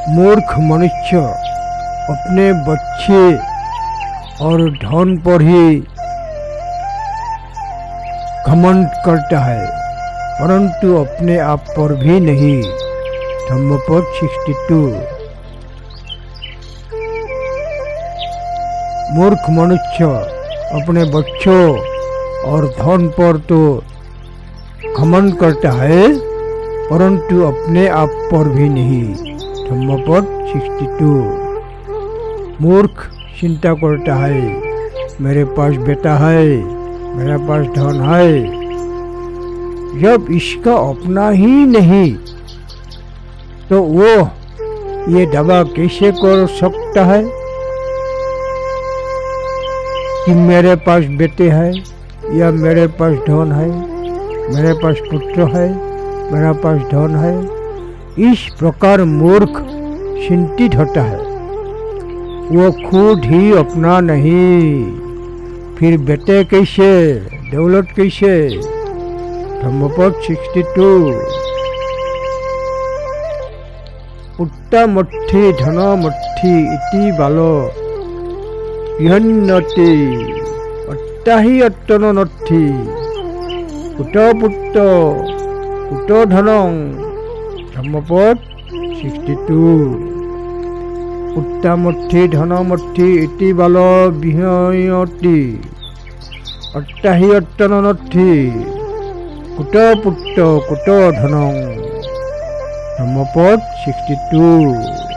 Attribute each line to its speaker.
Speaker 1: मूर्ख मनुष्य अपने बच्चे और धन पर ही घमंड करता है, परंतु अपने आप पर भी नहीं। धम्मपद 62। मूर्ख मनुष्य अपने बच्चों और धन पर तो घमंड करता है, परंतु अपने आप पर भी नहीं। धम्मपद 62। मूर्ख चिंता करता है, मेरे पास बेटा है, मेरे पास धन है, जब इसका अपना ही नहीं तो वो ये दावा कैसे कर सकता है कि मेरे पास बेटे है या मेरे पास धन है, मेरे पास पुत्र है, मेरे पास धन है। इस प्रकार मूर्ख चिंतित होता है, वो खुद ही अपना नहीं, फिर बेटे कैसे, दौलत कैसे। धम्मपद 62। पुट्टमट्ठी धनमट्ठी इति बालो विहन्यते अट्टाहि अट्टननट्ठी कुटपुट्ट कुट धनं। धम्मपद 62। पुट्टमट्ठी धनमट्ठी इति बालो विहन्यते अट्टाहि अट्टननट्ठी कुटपुट्ट कुट धनं। धम्मपद 62।